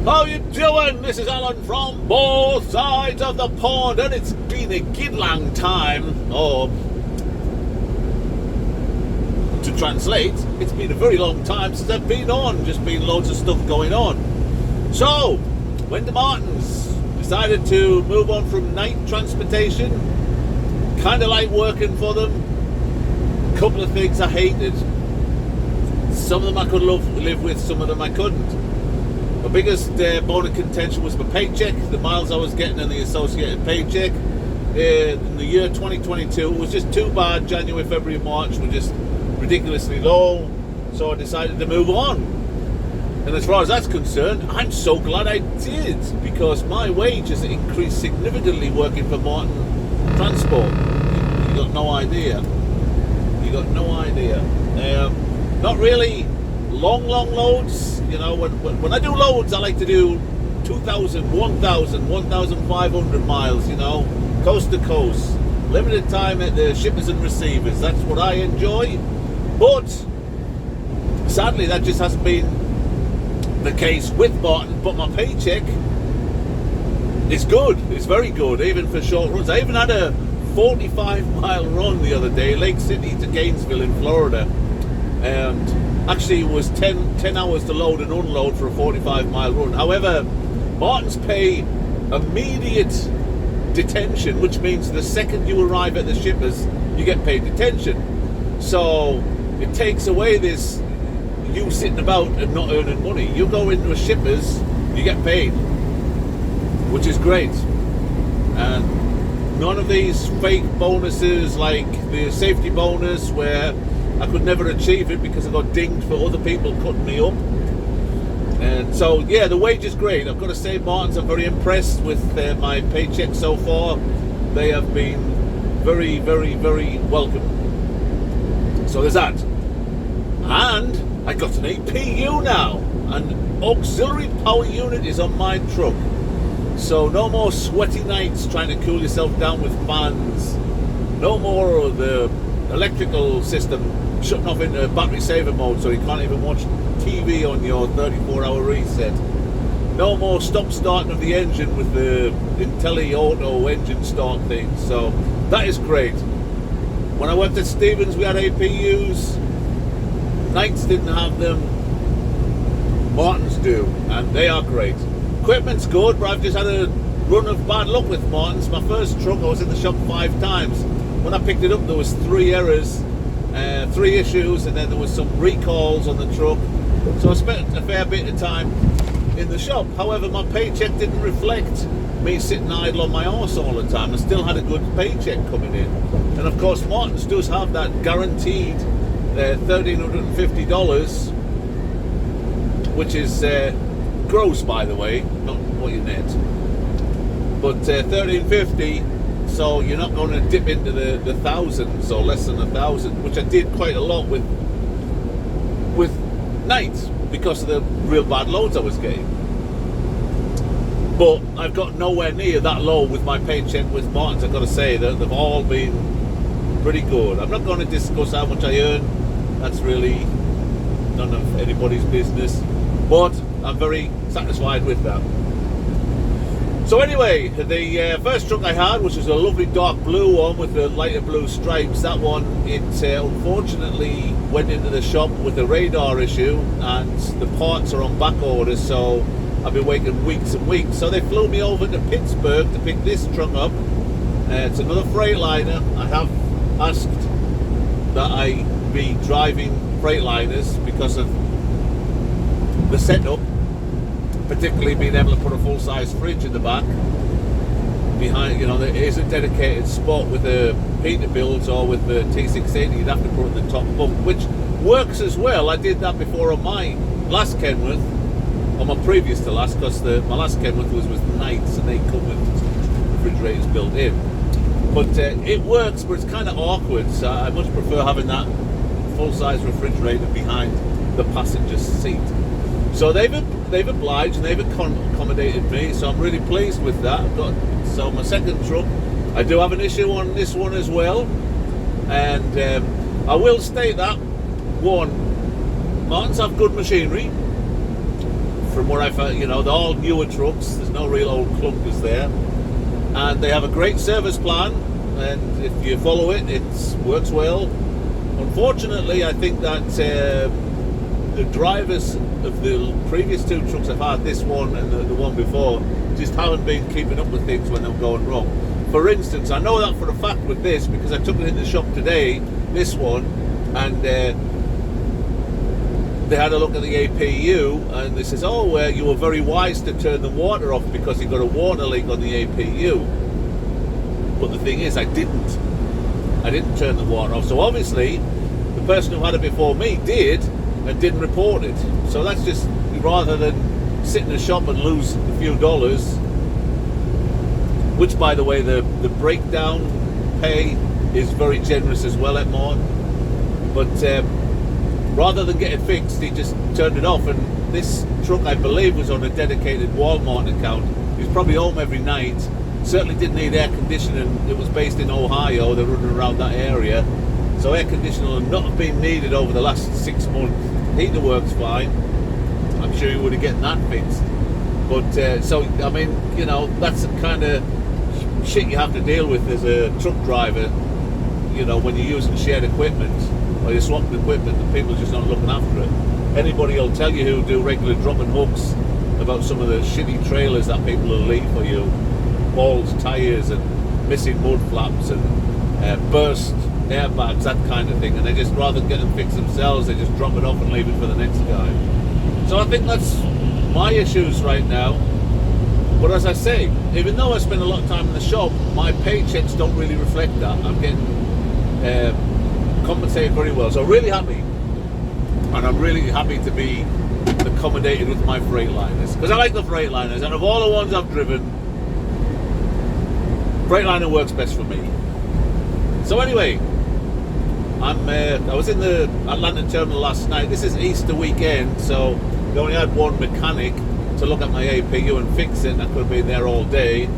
How you doing? This is Alan from both sides of the pond, and it's been a good long time, or to translate, it's been a very long time since I've been on. Just been loads of stuff going on. So, went to Martin's, decided to move on from night transportation. Kind of like working for them. A couple of things I hated. Some of them I could live with, some of them I couldn't. My biggest bone of contention was my paycheck, the miles I was getting and the associated paycheck. In the year 2022, it was just too bad. January, February, March were just ridiculously low, so I decided to move on. And as far as that's concerned, I'm so glad I did, because my wage has increased significantly working for Marten Transport. You got no idea. You got no idea. Not really long loads. You know, when I do loads, I like to do 2,000, 1,000, 1,500 miles, you know, coast to coast. Limited time at the shippers and receivers. That's what I enjoy. But sadly, that just hasn't been the case with Marten. But my paycheck is good. It's very good, even for short runs. I even had a 45-mile run the other day, Lake City to Gainesville in Florida. And actually, it was 10 hours to load and unload for a 45-mile run. However, Martin's pay immediate detention, which means the second you arrive at the shippers, you get paid detention. So it takes away this you sitting about and not earning money. You go into a shippers, you get paid, which is great. And none of these fake bonuses like the safety bonus where I could never achieve it because I got dinged for other people cutting me up. And so, yeah, the wage is great. I've got to say, Martin's, I'm very impressed with my paycheck so far. They have been very, very, very welcome. So there's that. And I got an APU now. An auxiliary power unit is on my truck. So no more sweaty nights trying to cool yourself down with fans. No more of the electrical system shutting off into battery saver mode so you can't even watch TV on your 34-hour reset. No more stop starting of the engine with the IntelliAuto engine start thing. So that is great. When I worked at Stevens, we had APUs. Nights didn't have them. Martins do, and they are great. Equipment's good, but I've just had a run of bad luck with Martins. My first truck, I was in the shop 5 times. When I picked it up, there was 3 errors, 3 issues, and then there was some recalls on the truck. So I spent a fair bit of time in the shop. However, my paycheck didn't reflect me sitting idle on my arse all the time. I still had a good paycheck coming in. And of course, Martins does have that guaranteed $1,350, which is gross, by the way, not what you net. But $1,350. So you're not going to dip into the thousands or less than 1,000, which I did quite a lot with nights because of the real bad loads I was getting. But I've got nowhere near that low with my paycheck with Martins. I've got to say that they've all been pretty good. I'm not going to discuss how much I earn. That's really none of anybody's business. But I'm very satisfied with that. So anyway, the first truck I had, which was a lovely dark blue one with the lighter blue stripes, that one, it unfortunately went into the shop with a radar issue, and the parts are on back order, so I've been waiting weeks and weeks. So they flew me over to Pittsburgh to pick this truck up. It's another Freightliner. I have asked that I be driving Freightliners because of the setup, particularly being able to put a full-size fridge in the back behind. You know, there is a dedicated spot with the Peterbilts or with the T680. You'd have to put in the top bunk, which works as well. I did that before on my last Kenworth, on my previous to last, because my last Kenworth was with Knights and they come with refrigerators built in. But it works, but it's kind of awkward. So I much prefer having that full-size refrigerator behind the passenger seat. So they've obliged and they've accommodated me, so I'm really pleased with that. So my second truck, I do have an issue on this one as well, and I will state that one, Martins have good machinery, from where I found, they're all newer trucks. There's no real old clunkers there, and they have a great service plan. And if you follow it, it works well. Unfortunately, I think that the drivers of the previous two trucks I've had, this one and the one before, just haven't been keeping up with things when they're going wrong. For instance, I know that for a fact with this because I took it in the shop today, this one, and they had a look at the APU, and they says, oh, you were very wise to turn the water off because you got a water leak on the APU. But the thing is, I didn't turn the water off. So obviously, the person who had it before me did and didn't report it. So that's just, rather than sit in a shop and lose a few dollars, which, by the way, the breakdown pay is very generous as well at Marten. But rather than get it fixed, he just turned it off. And this truck, I believe, was on a dedicated Walmart account. He was probably home every night. Certainly didn't need air conditioning. It was based in Ohio. They're running around that area. So air conditioning would not have been needed over the last 6 months. Heater works fine. I'm sure you would have gotten that fixed. But, so, I mean, that's the kind of shit you have to deal with as a truck driver, when you're using shared equipment or you're swapping equipment and people are just not looking after it. Anybody will tell you who do regular dropping hooks about some of the shitty trailers that people will leave for you. Bald tyres and missing mud flaps and burst airbags, that kind of thing. And they just, rather than get them fixed themselves, they just drop it off and leave it for the next guy. So I think that's my issues right now. But as I say, even though I spend a lot of time in the shop, my paychecks don't really reflect that. I'm getting compensated very well. So really happy. And I'm really happy to be accommodated with my Freightliners. Because I like the Freightliners. And of all the ones I've driven, Freightliner works best for me. So anyway, I was in the Atlanta terminal last night. This is Easter weekend, so we only had one mechanic to look at my APU and fix it, and I could have been there all day.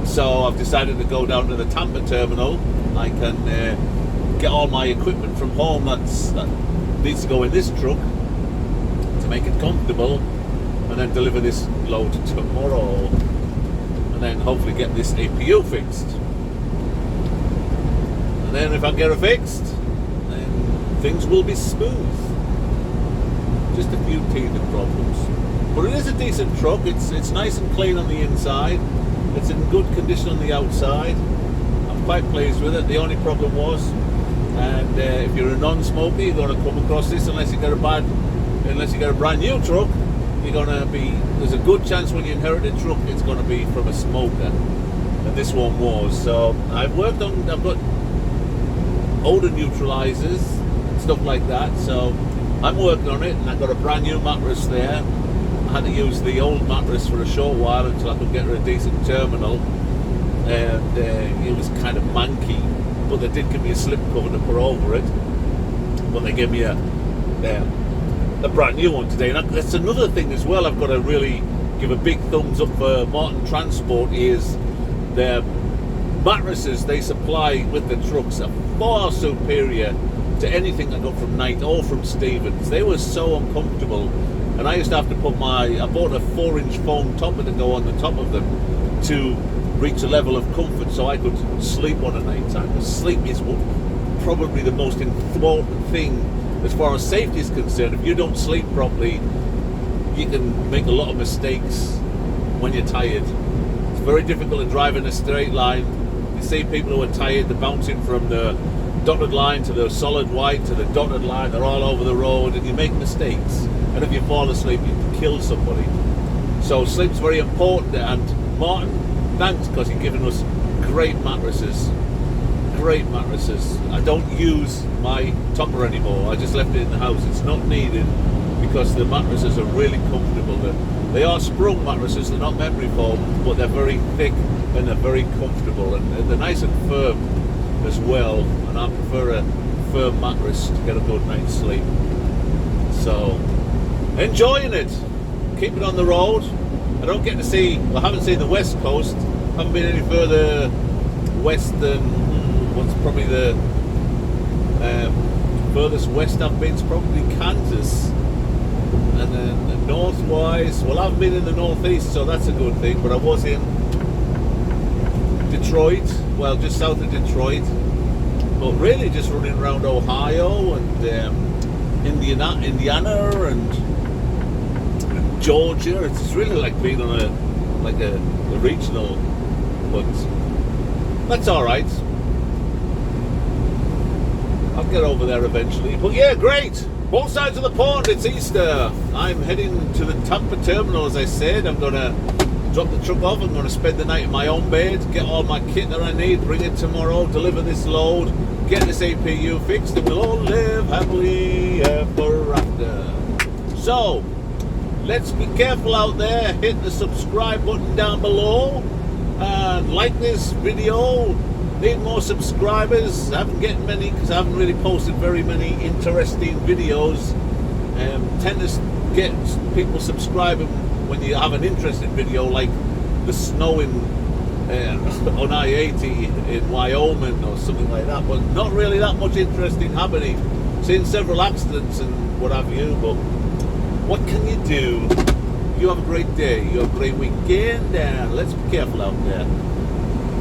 So I've decided to go down to the Tampa terminal. I can get all my equipment from home that needs to go in this truck to make it comfortable, and then deliver this load tomorrow, and then hopefully get this APU fixed. And then if I get it fixed, then things will be smooth. Just a few teething problems, but it is a decent truck. It's nice and clean on the inside. It's in good condition on the outside. I'm quite pleased with it. The only problem was, and if you're a non-smoker, you're going to come across this unless you get a brand new truck. There's a good chance when you inherit a truck, it's going to be from a smoker, and this one was. So I've got odor neutralizers, stuff like that. So I'm working on it, and I've got a brand new mattress there. I had to use the old mattress for a short while until I could get her a decent terminal, and it was kind of manky, but they did give me a slip cover to put over it. But they gave me a brand new one today, and that's another thing as well. I've got to really give a big thumbs up for Marten Transport. Is their mattresses they supply with the trucks are far superior to anything I got from Knight or from Stevens. They were so uncomfortable, and I used to have to put I bought a 4-inch foam topper to go on the top of them to reach a level of comfort so I could sleep on a night time. Because sleep is probably the most important thing as far as safety is concerned. If you don't sleep properly, you can make a lot of mistakes when you're tired. It's very difficult to drive in a straight line. You see people who are tired, they're bouncing from the dotted line to the solid white to the dotted line, they're all over the road, and you make mistakes. And if you fall asleep, you can kill somebody. So sleep's very important, and Marten, thanks, because you've given us great mattresses. Great mattresses. I don't use my topper anymore. I just left it in the house. It's not needed because the mattresses are really comfortable. They are sprung mattresses, they're not memory foam, but they're very thick and they're very comfortable, and they're nice and firm as well, and I prefer a firm mattress to get a good night's sleep. So enjoying it, keep it on the road. I don't get to see, I haven't seen the west coast, haven't been any further west than what's probably the furthest west I've been is probably Kansas, and then Northwise, well, I haven't been in the northeast, so that's a good thing, but I was in Detroit, well, just south of Detroit, but really just running around Ohio and Indiana and Georgia. It's really like being on a regional, but that's all right. I'll get over there eventually. But yeah, great. Both sides of the pond, it's Easter. I'm heading to the Tampa terminal, as I said. I'm going to drop the truck off. I'm going to spend the night in my own bed, get all my kit that I need, bring it tomorrow, deliver this load, get this APU fixed, and we'll all live happily ever after. So, let's be careful out there. Hit the subscribe button down below. And like this video. Need more subscribers. I haven't get many because I haven't really posted very many interesting videos. Tend to get people subscribing when you have an interesting video, like the snow on I-80 in Wyoming or something like that, but not really that much interesting happening. Seen several accidents and what have you, but what can you do? You have a great day, you have a great weekend, and let's be careful out there.